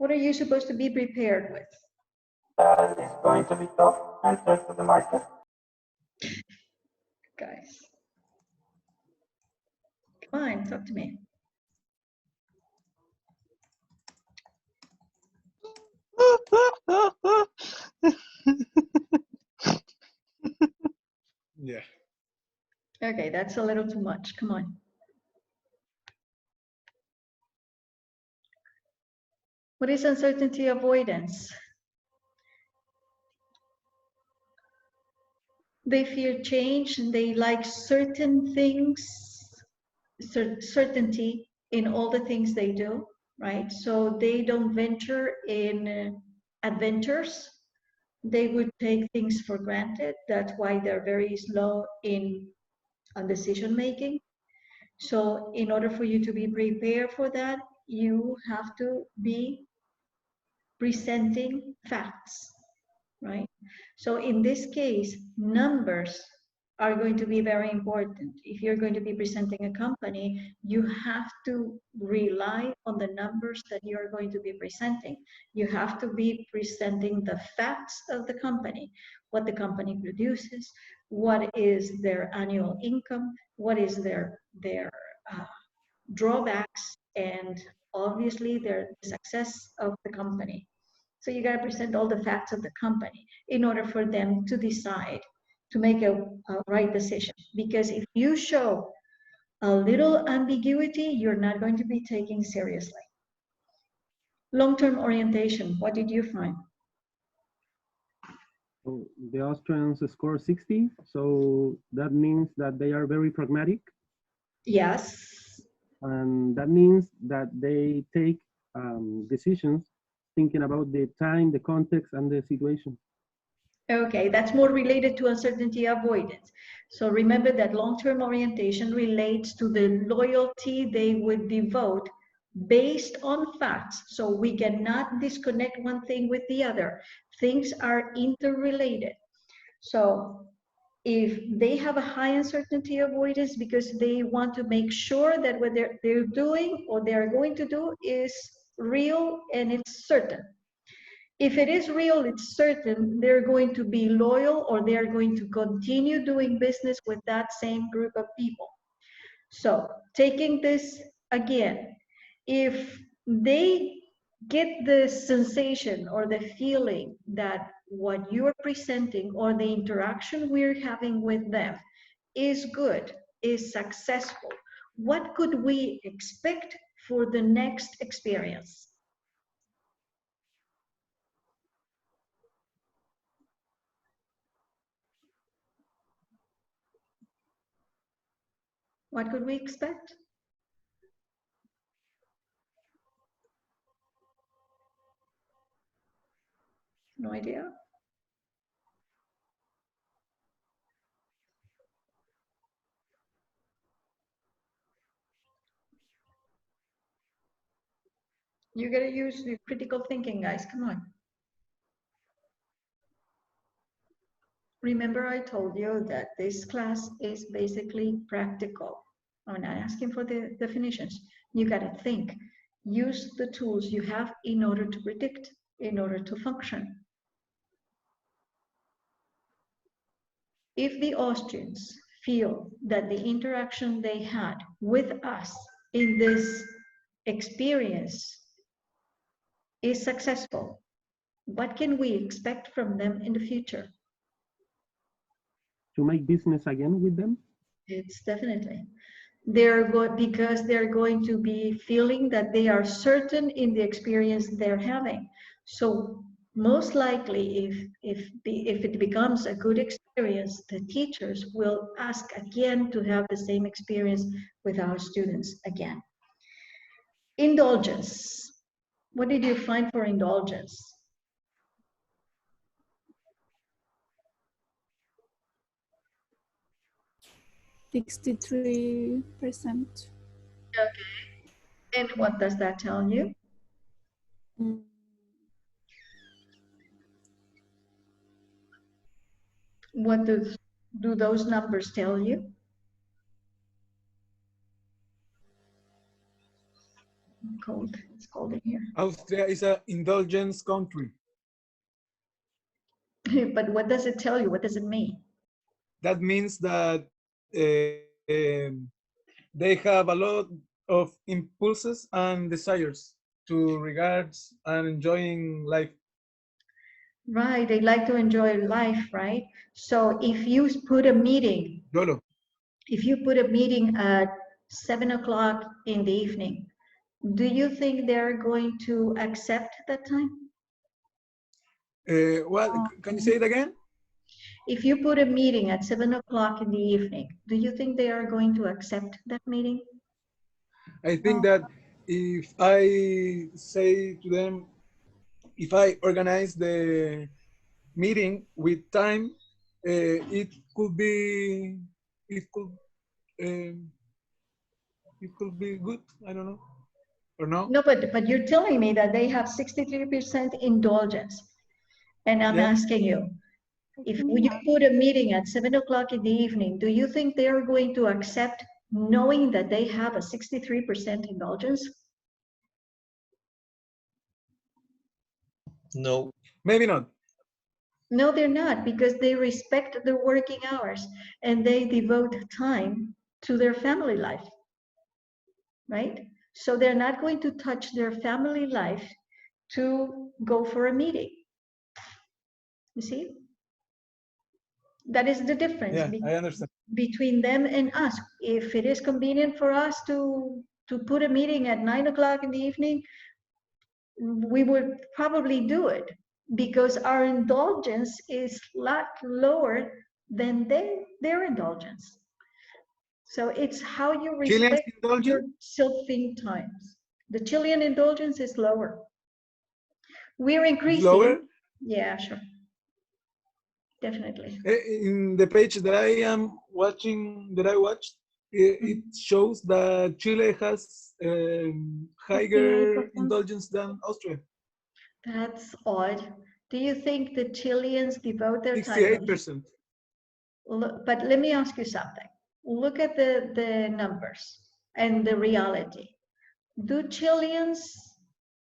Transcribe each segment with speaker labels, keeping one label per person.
Speaker 1: What are you supposed to be prepared with?
Speaker 2: That is going to be tough answer to the market.
Speaker 1: Guys, come on, talk to me.
Speaker 3: Yeah.
Speaker 1: Okay, that's a little too much. Come on. What is uncertainty avoidance? They fear change and they like certain things, certainty in all the things they do, right? So they don't venture in adventures. They would take things for granted. That's why they're very slow on decision making. So in order for you to be prepared for that, you have to be presenting facts, right? So in this case, numbers are going to be very important. If you're going to be presenting a company, you have to rely on the numbers that you're going to be presenting. You have to be presenting the facts of the company, what the company produces, what is their annual income, what is their drawbacks, and obviously their success of the company. So you got to present all the facts of the company in order for them to decide to make a right decision. Because if you show a little ambiguity, you're not going to be taken seriously. Long-term orientation, what did you find?
Speaker 4: So the Austrians score 60, so that means that they are very pragmatic.
Speaker 1: Yes.
Speaker 4: And that means that they take decisions thinking about the time, the context, and the situation.
Speaker 1: Okay, that's more related to uncertainty avoidance. So remember that long-term orientation relates to the loyalty they would devote based on facts. So we cannot disconnect one thing with the other. Things are interrelated. So if they have a high uncertainty avoidance because they want to make sure that what they're doing or they're going to do is real and it's certain. If it is real, it's certain they're going to be loyal or they're going to continue doing business with that same group of people. So taking this again, if they get the sensation or the feeling that what you are presenting or the interaction we're having with them is good, is successful, what could we expect for the next experience? What could we expect? No idea. You gotta use your critical thinking, guys. Come on. Remember, I told you that this class is basically practical. I'm not asking for the definitions. You gotta think. Use the tools you have in order to predict, in order to function. If the Austrians feel that the interaction they had with us in this experience is successful, what can we expect from them in the future?
Speaker 4: To make business again with them?
Speaker 1: It's definitely. Because they're going to be feeling that they are certain in the experience they're having. So most likely, if it becomes a good experience, the teachers will ask again to have the same experience with our students again. Indulgence. What did you find for indulgence?
Speaker 5: %63.
Speaker 1: Okay. And what does that tell you? What do those numbers tell you? Cold. It's cold in here.
Speaker 3: Austria is an indulgence country.
Speaker 1: But what does it tell you? What does it mean?
Speaker 3: That means that they have a lot of impulses and desires to regards and enjoying life.
Speaker 1: Right. They like to enjoy life, right? So if you put a meeting,
Speaker 3: YOLO.
Speaker 1: if you put a meeting at 7 o'clock in the evening, do you think they're going to accept that time?
Speaker 3: What? Can you say it again?
Speaker 1: If you put a meeting at 7 o'clock in the evening, do you think they are going to accept that meeting?
Speaker 3: I think that if I say to them, if I organize the meeting with time, it could be good. I don't know, or no?
Speaker 1: No, but you're telling me that they have 63% indulgence. And I'm
Speaker 3: Yeah.
Speaker 1: asking you, if you put a meeting at 7 o'clock in the evening, do you think they are going to accept knowing that they have a 63% indulgence?
Speaker 5: No.
Speaker 3: Maybe not.
Speaker 1: No, they're not, because they respect their working hours and they devote time to their family life, right? So they're not going to touch their family life to go for a meeting. You see? That is the difference
Speaker 3: Yeah, I understand.
Speaker 1: between them and us. If it is convenient for us to put a meeting at 9 o'clock in the evening, we would probably do it because our indulgence is a lot lower than their indulgence. So it's how you
Speaker 3: Chileans
Speaker 1: respect your
Speaker 3: indulgence?
Speaker 1: self-think times. The Chilean indulgence is lower. We're
Speaker 3: It's
Speaker 1: increasing.
Speaker 3: lower?
Speaker 1: Yeah, sure. Definitely.
Speaker 3: In the page that I am watching, that I watched, it shows that Chile has higher
Speaker 1: 58%.
Speaker 3: indulgence than Austria.
Speaker 1: That's odd. Do you think the Chileans devote their time?
Speaker 3: 68%.
Speaker 1: But let me ask you something. Look at the numbers and the reality. Do Chileans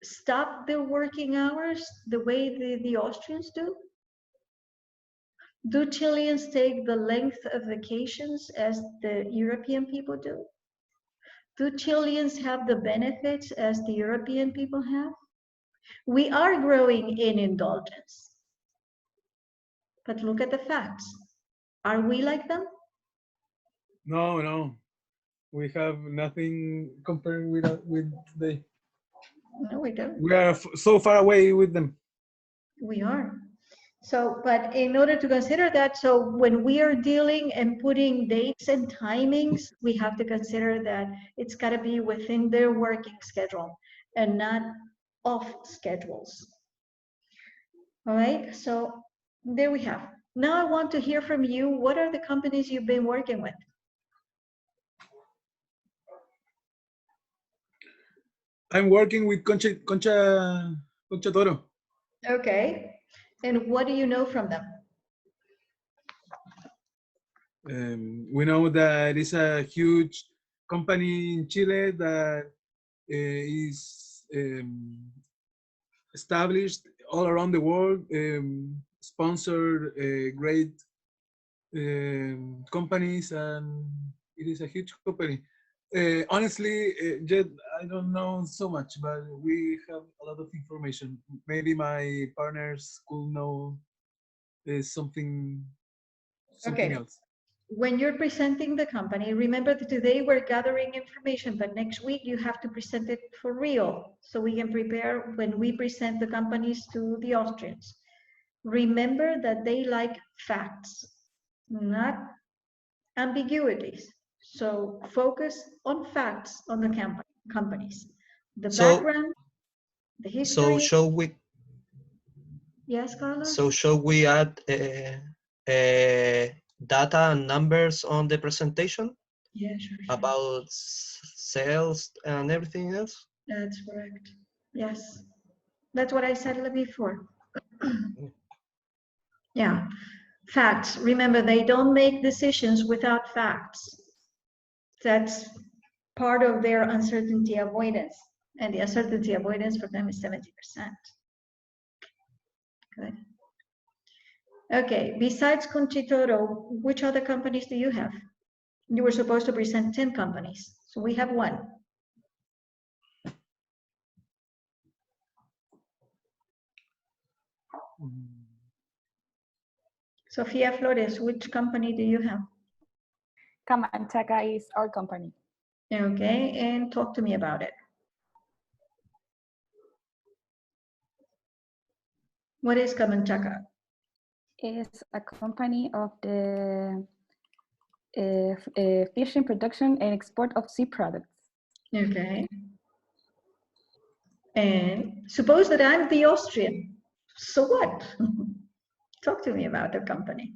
Speaker 1: stop their working hours the way the Austrians do? Do Chileans take the length of vacations as the European people do? Do Chileans have the benefits as the European people have? We are growing in indulgence. But look at the facts. Are we like them?
Speaker 3: No, no. We have nothing compared with today.
Speaker 1: No, we don't.
Speaker 3: We are so far away with them.
Speaker 1: We are. So, but in order to consider that, so when we are dealing and putting dates and timings, we have to consider that it's got to be within their working schedule and not off schedules. All right, so there we have. Now I want to hear from you. What are the companies you've been working with?
Speaker 3: I'm working with Concha Toro.
Speaker 1: Okay. And what do you know from them?
Speaker 3: We know that it's a huge company in Chile that is established all around the world, sponsored great companies, and it is a huge company. Honestly, Jed, I don't know so much, but we have a lot of information. Maybe my partners could know something
Speaker 1: Okay.
Speaker 3: else.
Speaker 1: When you're presenting the company, remember that today we're gathering information, but next week you have to present it for real so we can prepare when we present the companies to the Austrians. Remember that they like facts, not ambiguities. So focus on facts on the companies. The background, the history.
Speaker 5: So shall we?
Speaker 1: Yes, Carlos?
Speaker 5: So shall we add data and numbers on the presentation?
Speaker 1: Yeah, sure.
Speaker 5: About sales and everything else?
Speaker 1: That's correct. Yes. That's what I said before. Yeah. Facts. Remember, they don't make decisions without facts. That's part of their uncertainty avoidance. And the uncertainty avoidance for them is 70%. Good. Okay, besides Conchitoro, which other companies do you have? You were supposed to present 10 companies, so we have one. Sofia Flores, which company do you have?
Speaker 6: Camanchaca is our company.
Speaker 1: Okay, and talk to me about it. What is Camanchaca?
Speaker 6: It's a company of the fishing production and export of sea products.
Speaker 1: Okay. And suppose that I'm the Austrian. So what? Talk to me about the company.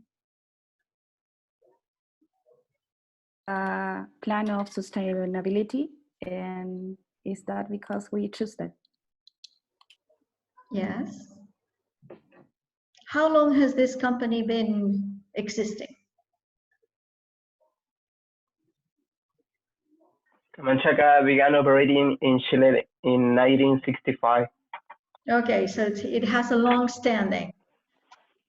Speaker 6: Plan of sustainability, and is that because we choose that?
Speaker 1: Yes. How long has this company been existing?
Speaker 7: Camanchaca began operating in Chile in 1965.
Speaker 1: Okay, so it has a long standing.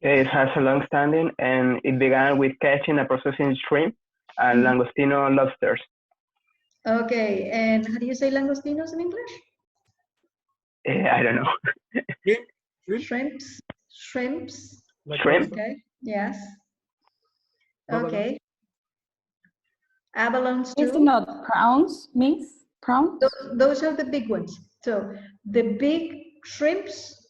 Speaker 7: It has a long standing, and it began with catching and processing shrimp and langostino lobsters.
Speaker 1: Okay, and how do you say langostinos in English?
Speaker 7: I don't know.
Speaker 1: Shrimps. Shrimps.
Speaker 3: Like
Speaker 7: Shrimp?
Speaker 1: Okay, yes.
Speaker 3: Abalone.
Speaker 1: Okay. Abalones
Speaker 6: Is it
Speaker 1: too?
Speaker 6: not prawns, Miss? Prawns?
Speaker 1: Those are the big ones. So the big shrimps,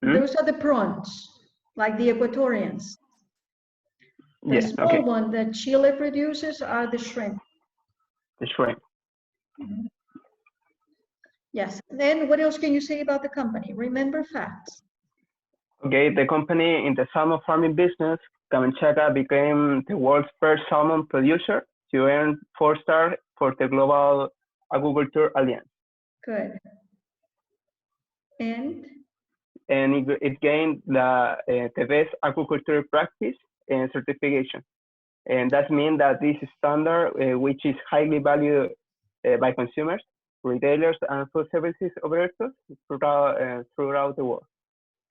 Speaker 1: those are the prawns, like the Ecuadorians. The
Speaker 7: Yes,
Speaker 1: small
Speaker 7: okay.
Speaker 1: one that Chile produces are the shrimp.
Speaker 7: The shrimp.
Speaker 1: Yes. Then what else can you say about the company? Remember facts.
Speaker 7: Okay, the company in the salmon farming business, Camanchaca became the world's first salmon producer to earn 4-star for the Global Agriculture Alliance.
Speaker 1: Good. And
Speaker 7: It gained the best agriculture practice and certification. And that means that this standard, which is highly valued by consumers, retailers, and food services operators throughout the world.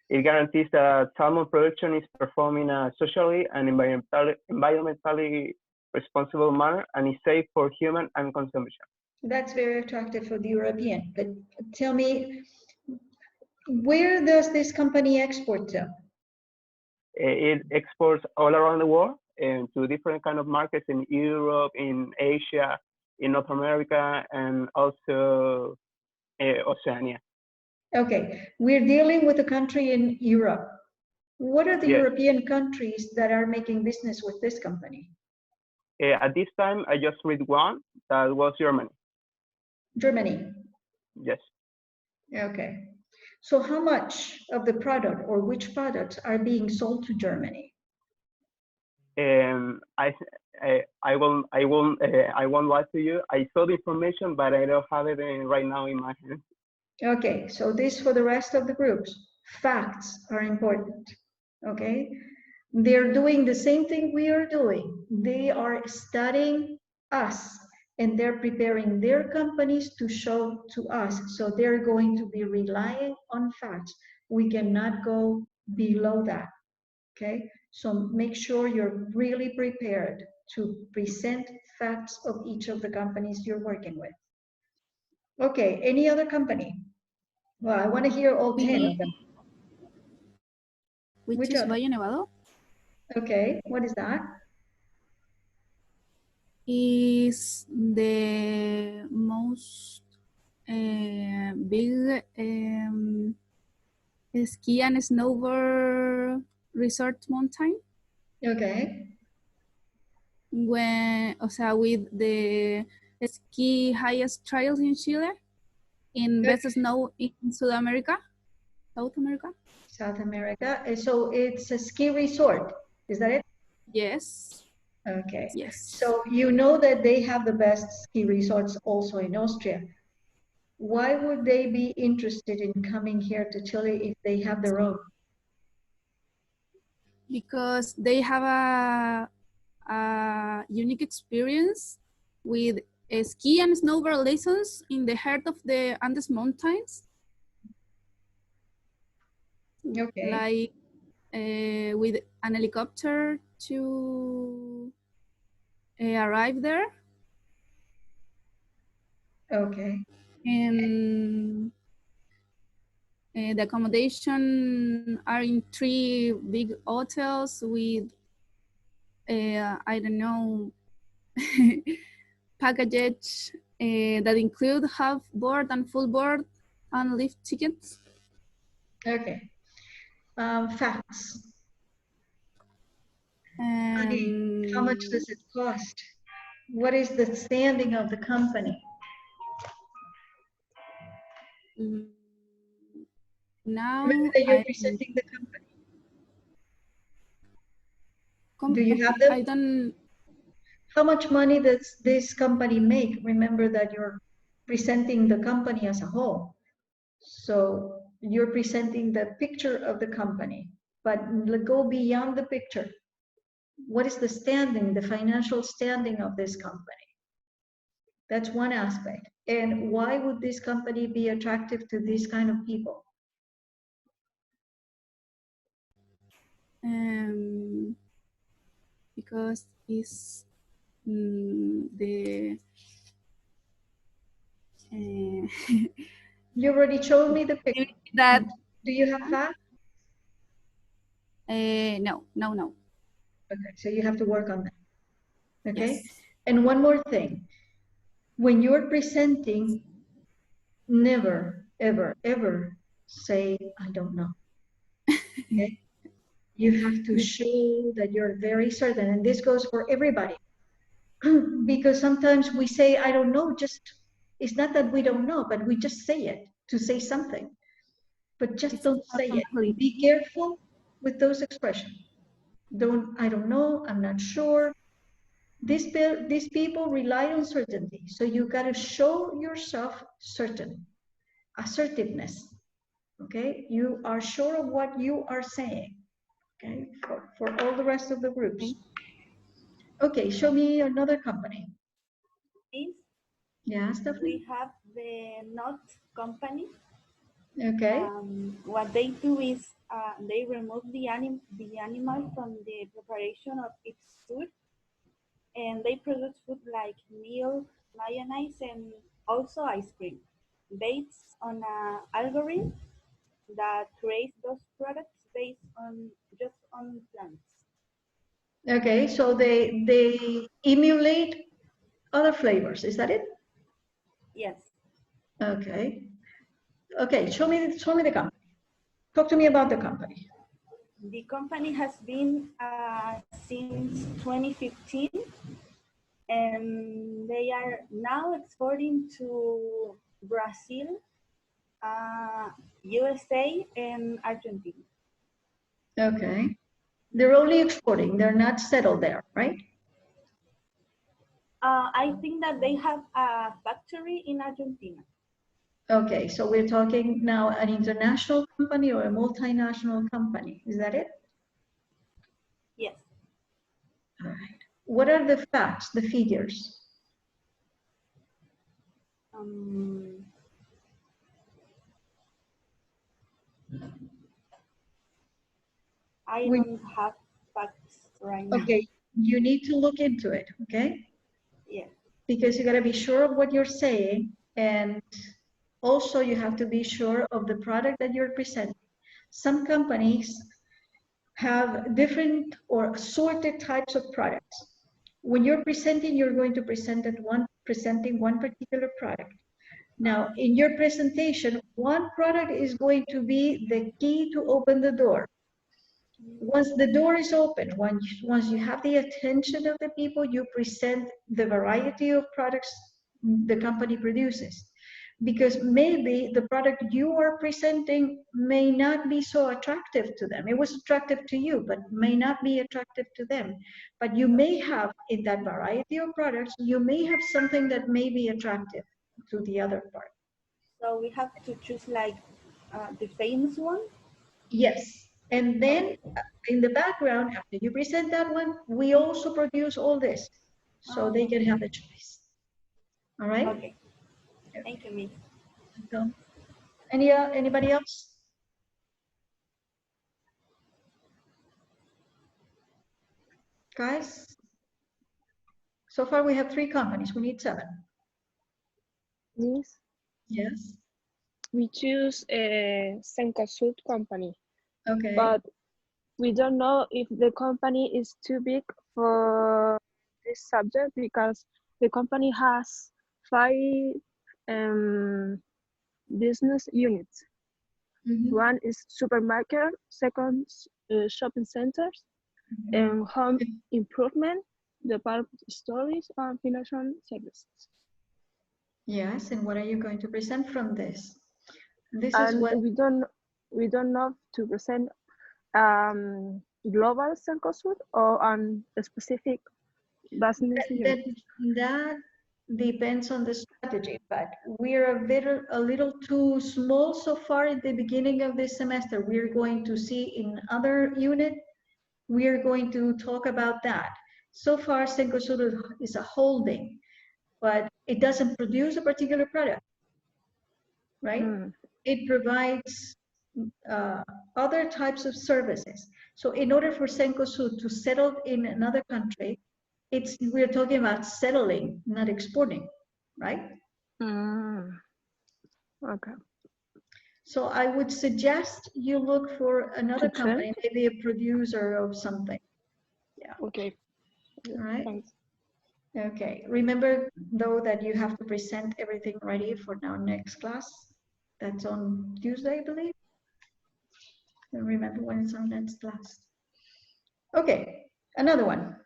Speaker 7: It guarantees that salmon production is performed in a socially and environmentally responsible manner and is safe for human and consumption.
Speaker 1: that's very attractive for the European. But tell me, where does this company export to?
Speaker 7: It exports all around the world and to different kind of markets in Europe, in Asia, in North America, and also Oceania.
Speaker 1: Okay, we're dealing with a country in Europe. What are the
Speaker 7: Yes.
Speaker 1: European countries that are making business with this company?
Speaker 7: At this time, I just read one, that was Germany.
Speaker 1: Germany.
Speaker 7: Yes.
Speaker 1: Okay. So how much of the product or which products are being sold to Germany?
Speaker 7: I won't lie to you. I saw the information, but I don't have it right now in my hand.
Speaker 1: Okay, so this for the rest of the groups. Facts are important, okay? They're doing the same thing we are doing. They are studying us and they're preparing their companies to show to us. So they're going to be relying on facts. We cannot go below that, okay? So make sure you're really prepared to present facts of each of the companies you're working with. Okay, any other company? Well, I want to hear all 10 of them.
Speaker 8: Which is Valle Nevado?
Speaker 1: Okay, what is that?
Speaker 8: Is the most big ski and snowboard resort mountain.
Speaker 1: Okay.
Speaker 8: With the ski highest trails in Chile, in best snow in South America.
Speaker 1: South America. So it's a ski resort, is that it?
Speaker 8: Yes.
Speaker 1: Okay.
Speaker 8: Yes.
Speaker 1: So you know that they have the best ski resorts also in Austria. Why would they be interested in coming here to Chile if they have their own?
Speaker 8: Because they have a unique experience with ski and snowboard lessons in the heart of the Andes Mountains.
Speaker 1: Okay.
Speaker 8: Like with an helicopter to arrive there.
Speaker 1: Okay.
Speaker 8: And the accommodation are in 3 big hotels with, I don't know, packages that include half board and full board and lift tickets.
Speaker 1: Okay. Facts. Money. How much does it cost? What is the standing of the company?
Speaker 8: Now
Speaker 1: Remember that you're presenting the company. Do you have them?
Speaker 8: I don't.
Speaker 1: How much money does this company make? Remember that you're presenting the company as a whole. So you're presenting the picture of the company, but go beyond the picture. What is the standing, the financial standing of this company? That's one aspect. And why would this company be attractive to these kind of people?
Speaker 8: Because it's the
Speaker 1: you already showed me the picture.
Speaker 8: That
Speaker 1: do you have that?
Speaker 8: No.
Speaker 1: Okay, so you have to work on that. Okay.
Speaker 8: Yes.
Speaker 1: And one more thing, when you're presenting, never, ever, ever say, I don't know. Okay? You have to show that you're very certain, and this goes for everybody. Because sometimes we say, I don't know, just, it's not that we don't know, but we just say it to say something. But just don't say it. Be careful with those expressions. I don't know, I'm not sure. These people rely on certainty. So you got to show yourself certain. Assertiveness. Okay? You are sure of what you are saying. Okay? For all the rest of the groups. Okay, show me another company. Yeah, Stephanie?
Speaker 9: We have the nut company.
Speaker 1: Okay.
Speaker 9: What they do is they remove the animal from the preparation of its food, and they produce food like milk, mayonnaise, and also ice cream, based on an algorithm that creates those products based on just on plants.
Speaker 1: Okay, so they emulate other flavors. Is that it?
Speaker 9: Yes.
Speaker 1: Okay. Okay, show me the company. Talk to me about the company.
Speaker 9: The company has been since 2015, and they are now exporting to Brazil, USA, and Argentina.
Speaker 1: Okay. They're only exporting. They're not settled there, right?
Speaker 9: I think that they have a factory in Argentina.
Speaker 1: Okay, so we're talking now an international company or a multinational company. Is that it?
Speaker 9: Yes.
Speaker 1: All right. What are the facts, the figures?
Speaker 9: I don't have facts right now.
Speaker 1: Okay, you need to look into it, okay?
Speaker 9: Yes.
Speaker 1: Because you got to be sure of what you're saying, and also you have to be sure of the product that you're presenting. Some companies have different or assorted types of products. When you're presenting, you're going to presenting one particular product. Now, in your presentation, one product is going to be the key to open the door. Once the door is open, once you have the attention of the people, you present the variety of products the company produces. Because maybe the product you are presenting may not be so attractive to them. It was attractive to you, but may not be attractive to them. But you may have, in that variety of products, you may have something that may be attractive to the other part.
Speaker 9: So we have to choose like the famous one?
Speaker 1: Yes. And then in the background, after you present that one, we also produce all this. So they can have a choice. All right?
Speaker 9: Okay. Thank you, Miss.
Speaker 1: So, anybody else? Guys? So far we have 3 companies. We need 7.
Speaker 10: Yes,
Speaker 1: Yes.
Speaker 10: we choose a Cencosud company,
Speaker 1: Okay.
Speaker 10: but we don't know if the company is too big for this subject because the company has 5 business units.
Speaker 1: Mhm.
Speaker 10: One is supermarket, second shopping centers, and home improvement, department stores, and financial services.
Speaker 1: Yes, and what are you going to present from this? This is
Speaker 10: And
Speaker 1: what
Speaker 10: we don't know to present global Cencosud or on a specific business unit.
Speaker 1: that depends on the strategy, but we're a little too small so far at the beginning of this semester. We're going to see in other unit, we're going to talk about that. So far, Cencosud is a holding, but it doesn't produce a particular product, right? It provides other types of services. So in order for Cencosud to settle in another country, we're talking about settling, not exporting, right?
Speaker 10: Okay.
Speaker 1: So I would suggest you look for another
Speaker 10: To
Speaker 1: company, maybe a producer of something. Yeah.
Speaker 10: Okay.
Speaker 1: All right.
Speaker 10: Thanks.
Speaker 1: Okay. Remember though that you have to present everything ready for our next class. That's on Tuesday, I believe. I don't remember when it's our next class. Okay. Another one.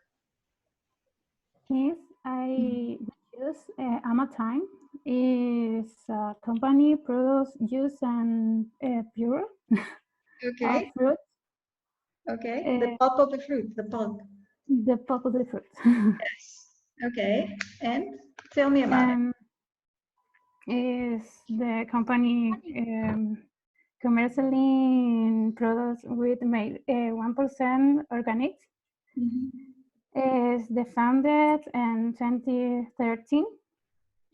Speaker 6: Yes, I use Amatime. Is a company produce juice and pure
Speaker 1: Okay.
Speaker 6: fruit.
Speaker 1: Okay. The pulp of the fruit, the pulp.
Speaker 6: The pulp of the fruit.
Speaker 1: Yes. Okay. And tell me about it.
Speaker 6: Is the company commercially products with made 1% organic. Is the founded in 2013.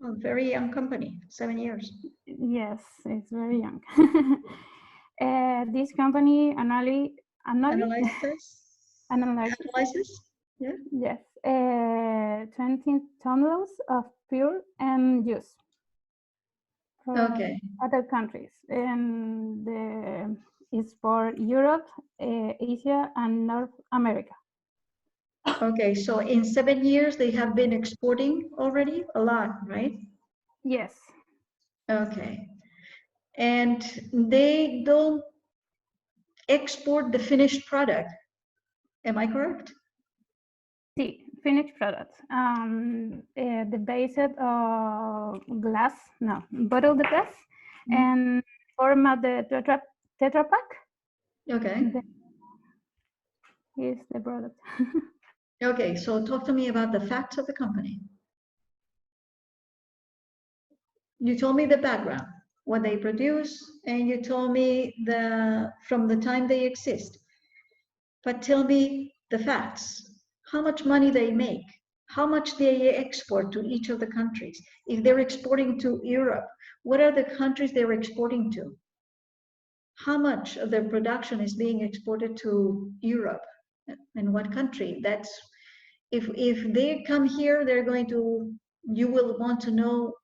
Speaker 1: A very young company, 7 years.
Speaker 6: Yes, it's very young. This company analyzes.
Speaker 1: Yeah.
Speaker 6: Yes. 20 tons of pure and juice.
Speaker 1: Okay.
Speaker 6: Other countries, and it's for Europe, Asia, and North America.
Speaker 1: Okay, so in 7 years, they have been exporting already a lot, right?
Speaker 6: Yes.
Speaker 1: Okay. And they don't export the finished product. Am I correct?
Speaker 6: The finished product. The base of glass, no, bottled glass, and format the Tetra Pak.
Speaker 1: Okay.
Speaker 6: Is the product.
Speaker 1: Okay, so talk to me about the facts of the company. You told me the background, what they produce, and you told me from the time they exist. But tell me the facts. How much money they make? How much they export to each of the countries? If they're exporting to Europe, what are the countries they're exporting to? How much of their production is being exported to Europe? And what country? That's if they come here, you will want to know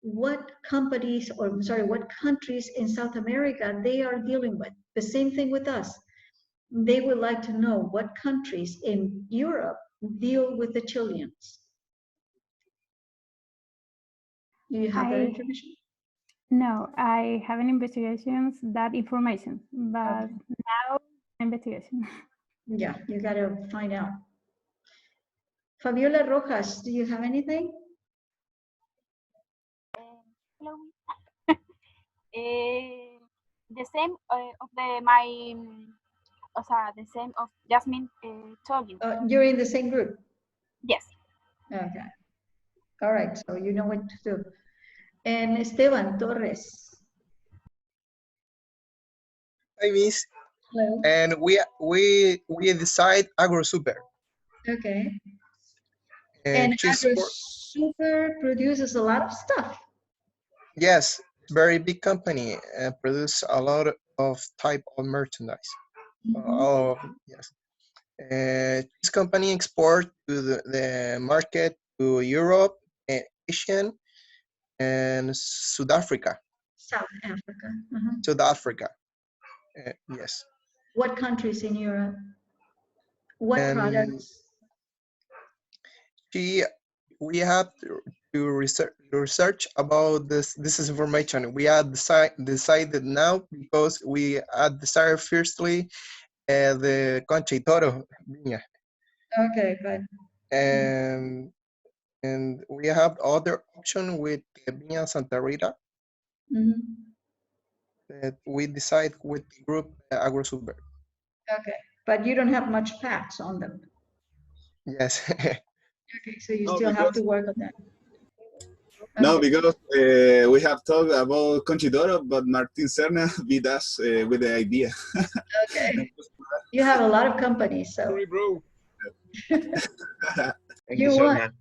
Speaker 1: what companies, or sorry, what countries in South America they are dealing with. The same thing with us. They would like to know what countries in Europe deal with the Chileans. Do you have that information?
Speaker 6: No, I haven't investigations that information, but now investigation.
Speaker 1: Yeah, you gotta find out. Fabiola Rojas, do you have anything?
Speaker 11: Hello. The same of the same of Jasmine told you.
Speaker 1: You're in the same group?
Speaker 11: Yes.
Speaker 1: Okay. All right, so you know what to do. And Esteban Torres.
Speaker 12: Hi, Miss.
Speaker 1: Hello.
Speaker 12: And we decide AgroSuper.
Speaker 1: Okay. And
Speaker 12: cheese for,
Speaker 1: AgroSuper produces a lot of stuff.
Speaker 12: yes, very big company, produce a lot of type of merchandise. Oh, yes. This company export to the market to Europe, Asia, and South Africa.
Speaker 1: South Africa.
Speaker 12: South Africa. Yes.
Speaker 1: What countries in Europe? What products?
Speaker 12: We have to research about this information. We have decided now because we had decided firstly the Concha y Toro viña.
Speaker 1: Okay, good.
Speaker 12: And we have other option with Viña Santa Rita that we decide with the group AgroSuper.
Speaker 1: Okay, but you don't have much facts on them.
Speaker 12: Yes.
Speaker 1: Okay, so you still have to work on that.
Speaker 13: No, because we have talked about Concha y Toro, but Martin Serna beat us with the idea.
Speaker 1: Okay. You have a lot of companies, so.
Speaker 13: Sorry, bro.
Speaker 5: Thank
Speaker 1: You
Speaker 5: you,
Speaker 1: won.
Speaker 5: Serna.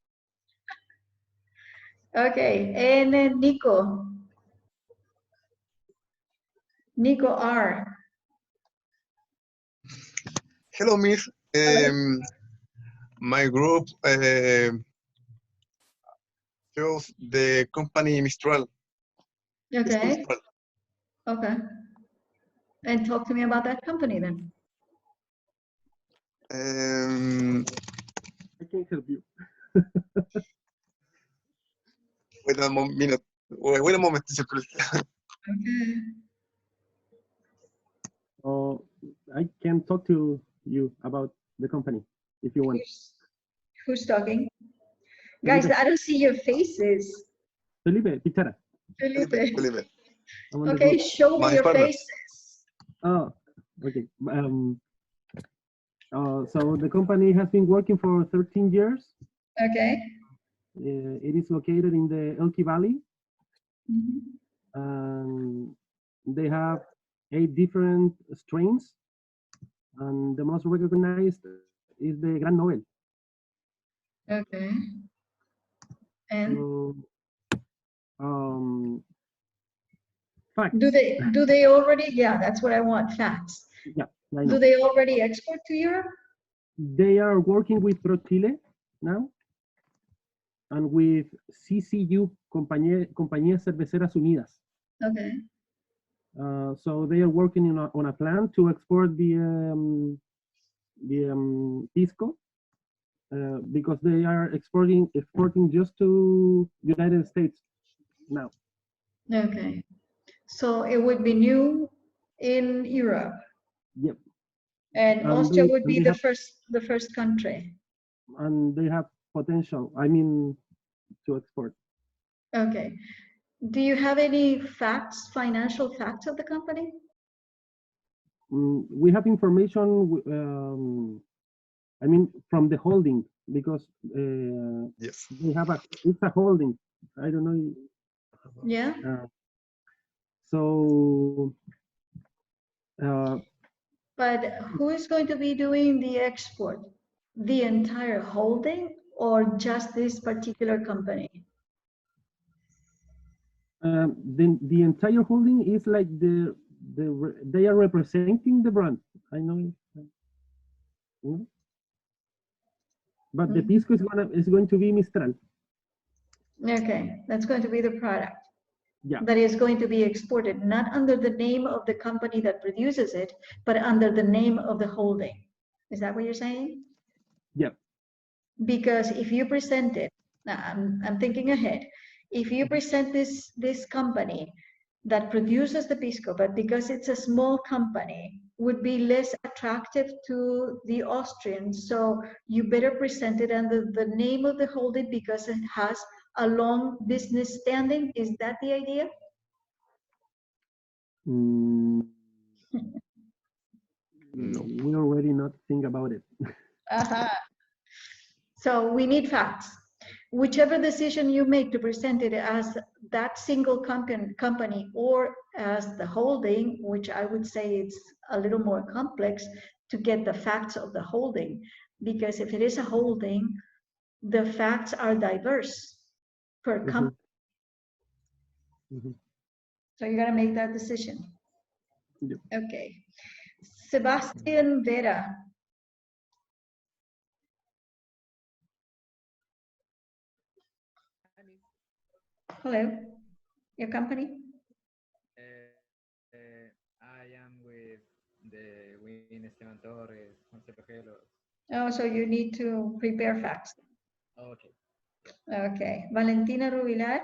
Speaker 1: Okay, and then Nico. Nico R.
Speaker 14: Hello, Miss. My group chose the company Mistral.
Speaker 1: Okay.
Speaker 14: Mistral.
Speaker 1: Okay. And talk to me about that company then.
Speaker 4: I can help you.
Speaker 14: Wait a minute. Wait a moment, please.
Speaker 1: Okay.
Speaker 4: I can talk to you about the company if you want.
Speaker 1: Who's talking? Guys, I don't see your faces.
Speaker 4: Felipe Pichara.
Speaker 1: Felipe.
Speaker 4: I'm on the
Speaker 1: Okay,
Speaker 4: group.
Speaker 1: show me your faces.
Speaker 4: Oh, okay. So the company has been working for 13 years.
Speaker 1: Okay.
Speaker 4: It is located in the Elqui Valley. They have 8 different strains, and the most recognized is the Gran Nobel.
Speaker 1: Okay. And
Speaker 4: So, facts.
Speaker 1: do they already? Yeah, that's what I want. Facts.
Speaker 4: Yeah, I know.
Speaker 1: Do they already export to Europe?
Speaker 4: They are working with ProChile now, and with CCU, Compañías Cerveceras Unidas.
Speaker 1: Okay.
Speaker 4: So they are working on a plan to export the pisco, because they are exporting just to United States now.
Speaker 1: Okay. So it would be new in Europe.
Speaker 4: Yep.
Speaker 1: And Austria would be the first country.
Speaker 4: And they have potential, I mean, to export.
Speaker 1: Okay. Do you have any facts, financial facts of the company?
Speaker 4: We have information, I mean, from the holding, because
Speaker 14: yes,
Speaker 4: they have it's a holding. I don't know.
Speaker 1: Yeah. But who is going to be doing the export? The entire holding or just this particular company?
Speaker 4: The entire holding is like they are representing the brand. I know. But the pisco is going to be Mistral.
Speaker 1: Okay, that's going to be the product.
Speaker 4: Yeah.
Speaker 1: That is going to be exported, not under the name of the company that produces it, but under the name of the holding. Is that what you're saying?
Speaker 4: Yeah.
Speaker 1: Because if you present it, now I'm thinking ahead. If you present this company that produces the pisco, but because it's a small company, would be less attractive to the Austrians. So you better present it under the name of the holding because it has a long business standing. Is that the idea?
Speaker 4: No. We already not think about it.
Speaker 1: So we need facts. Whichever decision you make to present it as that single company or as the holding, which I would say it's a little more complex to get the facts of the holding, because if it is a holding, the facts are diverse per company. So you got to make that decision.
Speaker 4: Yep.
Speaker 1: Okay. Sebastian Vera. Hello. Your company?
Speaker 15: I am with the Win Esteban Torres, Jose Pajelo.
Speaker 1: Oh, so you need to prepare facts.
Speaker 15: Okay.
Speaker 1: Okay. Valentina Rubilar?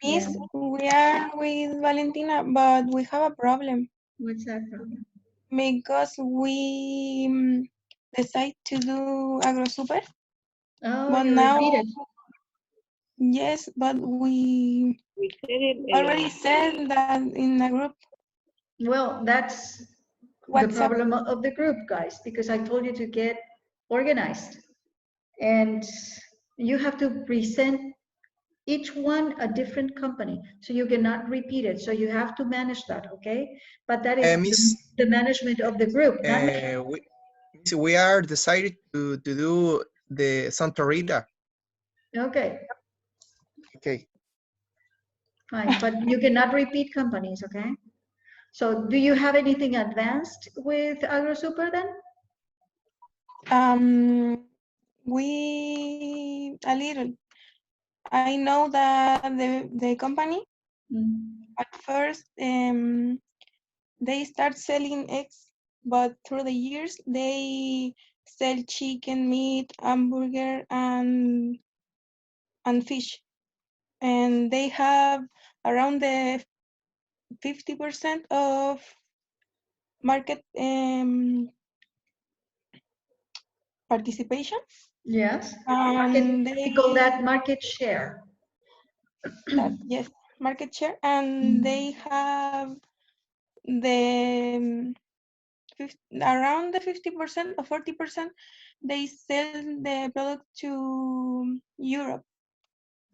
Speaker 16: Miss, we are with Valentina, but we have a problem.
Speaker 1: What's that problem?
Speaker 16: Because we decide to do AgroSuper.
Speaker 1: Oh,
Speaker 16: but
Speaker 1: you
Speaker 16: now,
Speaker 1: repeated.
Speaker 16: yes, but we already said that in a group.
Speaker 1: Well, that's the problem of the group, guys, because I told you to get organized. And you have to present each one a different company, so you cannot repeat it. So you have to manage that, okay? But that is
Speaker 12: Miss,
Speaker 1: the management of the group. Not me.
Speaker 12: we are decided to do the Santa Rita.
Speaker 1: Okay,
Speaker 12: Okay.
Speaker 1: fine, but you cannot repeat companies, okay? So do you have anything advanced with AgroSuper then?
Speaker 16: We a little. I know that the company at first they start selling eggs, but through the years they sell chicken, meat, hamburger, and fish, and they have around the 50% of market participation.
Speaker 1: Yes.
Speaker 16: And
Speaker 1: we call that market share.
Speaker 16: Yes, market share, and they have the around the 50% or 40%. They sell the product to Europe.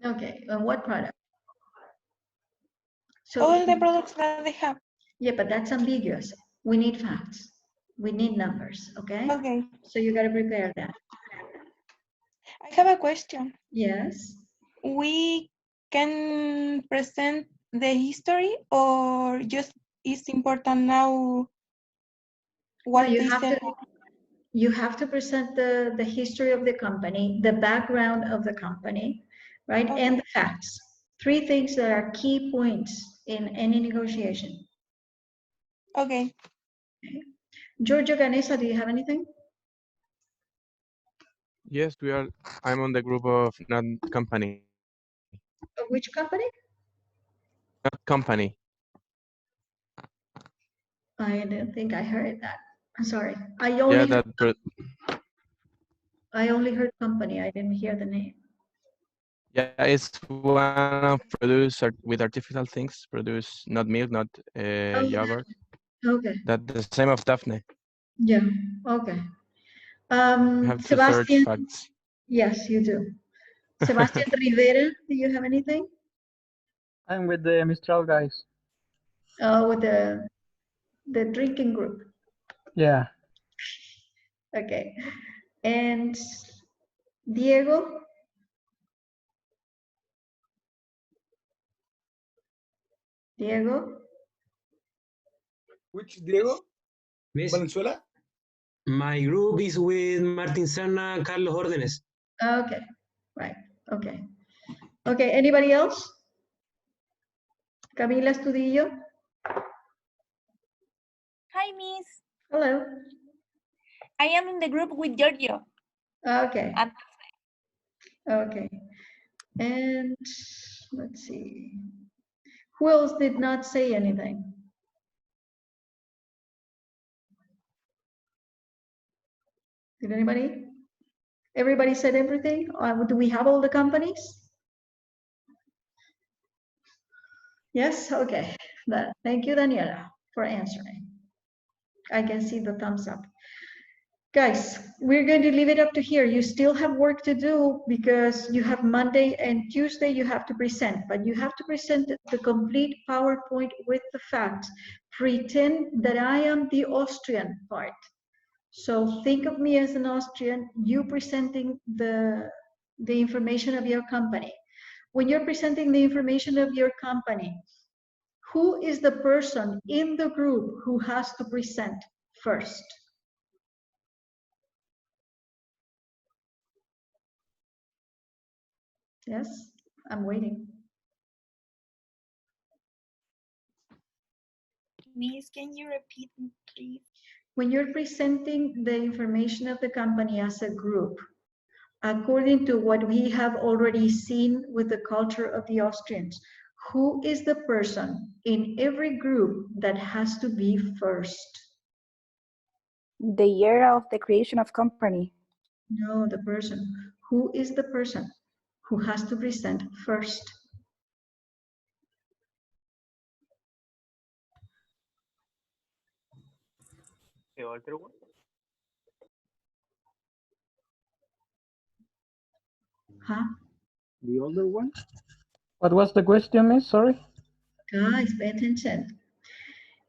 Speaker 1: Okay, and what product? So
Speaker 16: all the products that they have.
Speaker 1: Yeah, but that's ambiguous. We need facts. We need numbers, okay?
Speaker 16: Okay.
Speaker 1: So you got to prepare that.
Speaker 16: I have a question.
Speaker 1: Yes.
Speaker 16: We can present the history, or just it's important now what
Speaker 1: No,
Speaker 16: they said?
Speaker 1: You have to present the history of the company, the background of the company, right?
Speaker 16: Okay.
Speaker 1: And the facts. 3 things that are key points in any negotiation.
Speaker 16: Okay.
Speaker 1: Giorgio Ganesa, do you have anything?
Speaker 17: Yes, we are. I'm on the group of not company.
Speaker 1: Which company?
Speaker 17: Not company.
Speaker 1: I don't think I heard that. I'm sorry. I only heard company. I didn't hear the name.
Speaker 17: Yeah, it's one of produce with artificial things. Produce not milk, not yogurt.
Speaker 1: Okay.
Speaker 17: That the same of Daphne.
Speaker 1: Yeah. Okay.
Speaker 17: You have to
Speaker 1: Sebastian.
Speaker 17: search facts.
Speaker 1: Yes, you do. Sebastian Rivera, do you have anything?
Speaker 18: I'm with the Mistral guys.
Speaker 1: With the drinking group.
Speaker 18: Yeah.
Speaker 1: Okay. And Diego? Diego?
Speaker 3: Which Diego?
Speaker 19: Miss,
Speaker 3: Valenzuela?
Speaker 19: my group is with Martin Serna, Carlos Ordenes.
Speaker 1: Okay. Right. Okay. Okay. Anybody else? Camila Estudillo?
Speaker 11: Hi, Miss.
Speaker 1: Hello.
Speaker 11: I am in the group with Giorgio.
Speaker 1: Okay. Okay. And let's see. Who else did not say anything? Did anybody? Everybody said everything? Do we have all the companies? Yes? Okay. Thank you, Daniela, for answering. I can see the thumbs up. Guys, we're going to leave it up to here. You still have work to do because you have Monday and Tuesday you have to present, but you have to present the complete PowerPoint with the facts. Pretend that I am the Austrian part. So think of me as an Austrian, you presenting the information of your company. When you're presenting the information of your company, who is the person in the group who has to present first? Yes, I'm waiting.
Speaker 11: Miss, can you repeat, please?
Speaker 1: When you're presenting the information of the company as a group, according to what we have already seen with the culture of the Austrians, who is the person in every group that has to be first?
Speaker 20: The year of the creation of company.
Speaker 1: No, the person. Who is the person who has to present first?
Speaker 7: The older one?
Speaker 1: Huh?
Speaker 4: The older one?
Speaker 18: What was the question, Miss? Sorry.
Speaker 1: Guys, pay attention.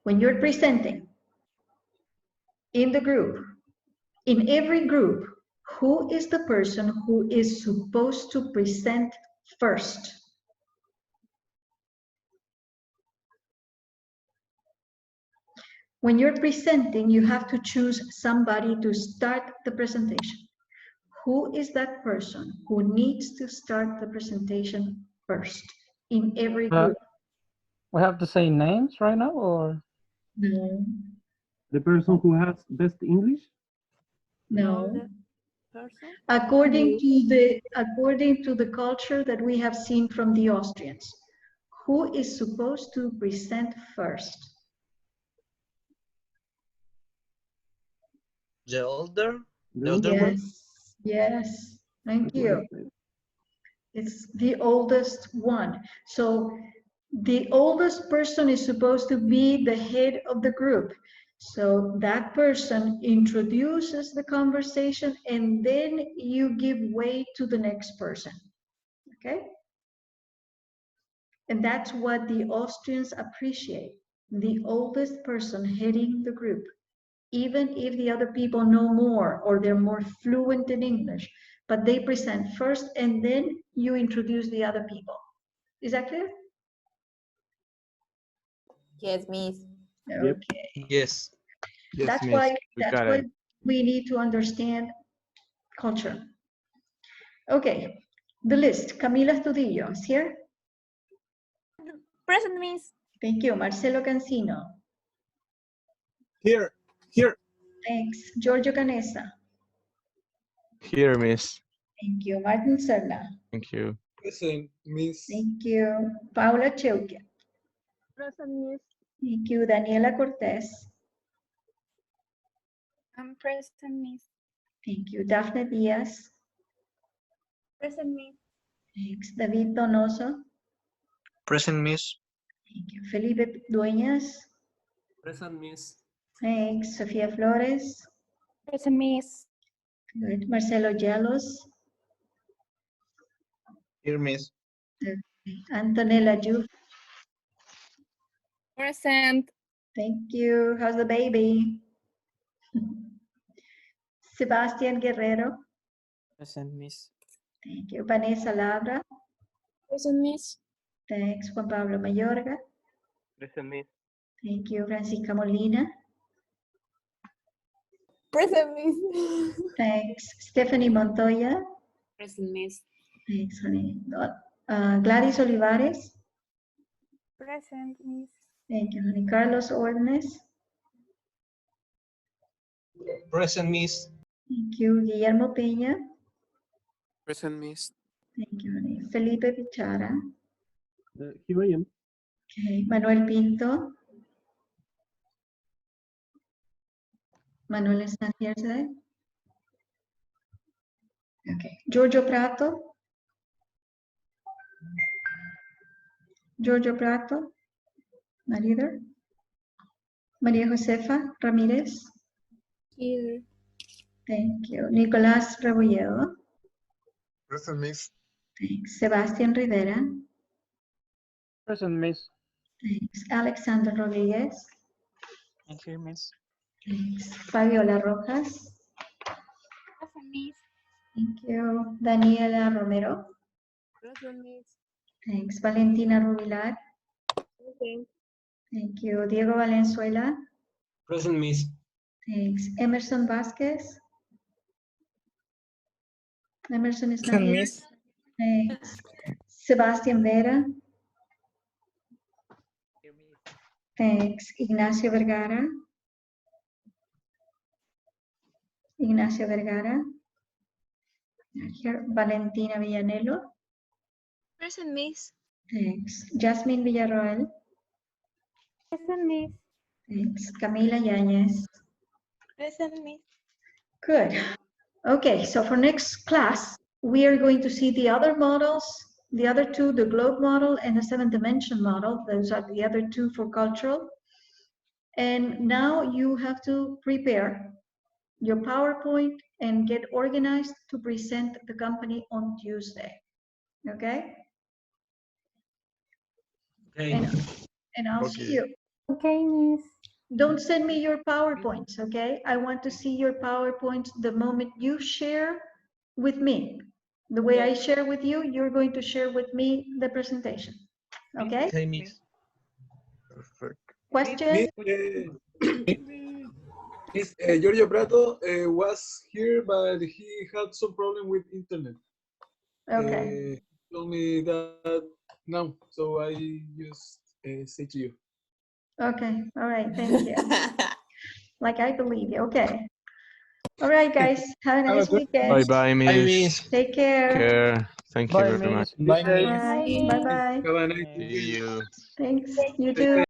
Speaker 1: When you're presenting in the group, in every group, who is the person who is supposed to present first? When you're presenting, you have to choose somebody to start the presentation. Who is that person who needs to start the presentation first in every group?
Speaker 18: We have to say names right now, or?
Speaker 1: No.
Speaker 4: The person who has best English?
Speaker 1: No. According to the culture that we have seen from the Austrians, who is supposed to present first?
Speaker 5: The older
Speaker 1: Yes,
Speaker 5: one?
Speaker 1: yes, thank you. It's the oldest one. So the oldest person is supposed to be the head of the group. So that person introduces the conversation and then you give way to the next person, okay? And that's what the Austrians appreciate, the oldest person heading the group. Even if the other people know more or they're more fluent in English, but they present first and then you introduce the other people. Is that clear?
Speaker 11: Yes, Miss.
Speaker 1: Okay.
Speaker 5: Yes.
Speaker 1: That's why we need to understand culture. Okay, the list. Camila Estudillo is here.
Speaker 11: Present, Miss.
Speaker 1: Thank you. Marcelo Cancino.
Speaker 3: Here.
Speaker 1: Thanks. Giorgio Canessa.
Speaker 17: Here, Miss.
Speaker 1: Thank you. Martin Serna.
Speaker 17: Thank you.
Speaker 3: Present, Miss.
Speaker 1: Thank you. Paula Cheuque.
Speaker 10: Present, Miss.
Speaker 1: Thank you. Daniela Cortez.
Speaker 11: I'm present, Miss.
Speaker 1: Thank you. Daphne Diaz.
Speaker 9: Present, Miss.
Speaker 1: Thanks. David Donoso.
Speaker 21: Present, Miss.
Speaker 1: Thank you. Felipe Dueñas.
Speaker 22: Present, Miss.
Speaker 1: Thanks. Sofía Flores.
Speaker 6: Present, Miss.
Speaker 1: Good. Marcelo Yalos.
Speaker 21: Here, Miss.
Speaker 1: Okay. Antonella Ju.
Speaker 8: Present.
Speaker 1: Thank you. How's the baby? Sebastián Guerrero.
Speaker 22: Present, Miss.
Speaker 1: Thank you. Vanessa Labra.
Speaker 8: Present, Miss.
Speaker 1: Thanks. Juan Pablo Mayorga.
Speaker 7: Present, Miss.
Speaker 1: Thank you. Francisca Molina.
Speaker 11: Present, Miss.
Speaker 1: Thanks. Stephanie Montoya.
Speaker 11: Present, Miss.
Speaker 1: Thanks, honey. Gladys Olivares.
Speaker 9: Present, Miss.
Speaker 1: Thank you, honey. Carlos Ornes.
Speaker 21: Present, Miss.
Speaker 1: Thank you. Guillermo Peña.
Speaker 22: Present, Miss.
Speaker 1: Thank you, honey. Felipe Pichara.
Speaker 4: Here I am.
Speaker 1: Okay. Manuel Pinto. Manuel is not here today. Okay. Giorgio Prato. Giorgio Prato. Not either. María Josefa Ramírez.
Speaker 8: Here.
Speaker 1: Thank you. Nicolás Rebolledo.
Speaker 14: Present, Miss.
Speaker 1: Thanks. Sebastián Rivera.
Speaker 18: Present, Miss.
Speaker 1: Thanks. Alexander Rodriguez.
Speaker 22: And here, Miss.
Speaker 1: Thanks. Fabiola Rojas.
Speaker 11: Present, Miss.
Speaker 1: Thank you. Daniela Romero.
Speaker 11: Present, Miss.
Speaker 1: Thanks. Valentina Rubilar.
Speaker 10: Okay.
Speaker 1: Thank you. Diego Valenzuela.
Speaker 19: Present, Miss.
Speaker 1: Thanks. Emerson Vasquez. Emerson is not
Speaker 22: Present,
Speaker 1: here.
Speaker 22: Miss.
Speaker 1: Thanks. Sebastian Vera. Thanks. Ignacio Vergara. Ignacio Vergara. Here. Valentina Villanelo.
Speaker 11: Present, Miss.
Speaker 1: Thanks. Jasmine Villarroel.
Speaker 11: Present, Miss.
Speaker 1: Thanks. Camila Yañez.
Speaker 16: Present, Miss.
Speaker 1: Good. Okay, so for next class, we are going to see the other models, the other two, the globe model and the 7th dimension model. Those are the other two for cultural. And now you have to prepare your PowerPoint and get organized to present the company on Tuesday. Okay?
Speaker 19: Okay.
Speaker 1: And I'll see you.
Speaker 6: Okay, Miss.
Speaker 1: Don't send me your PowerPoints, okay? I want to see your PowerPoints the moment you share with me. The way I share with you, you're going to share with me the presentation. Okay?
Speaker 21: Okay, Miss. Perfect.
Speaker 1: Question?
Speaker 3: Miss Giorgio Prato was here, but he had some problem with internet.
Speaker 1: Okay.
Speaker 3: He told me that no, so I just say to you.
Speaker 1: Okay. All right. Thank you. Like I believe you. Okay. All right, guys. Have a nice weekend.
Speaker 17: Bye bye, Miss.
Speaker 1: Take care.
Speaker 17: Care. Thank you
Speaker 18: Bye,
Speaker 17: very much.
Speaker 18: Miss.
Speaker 3: Bye,
Speaker 1: Bye. Bye.
Speaker 3: Have a nice
Speaker 17: See you.
Speaker 1: Thanks. You too.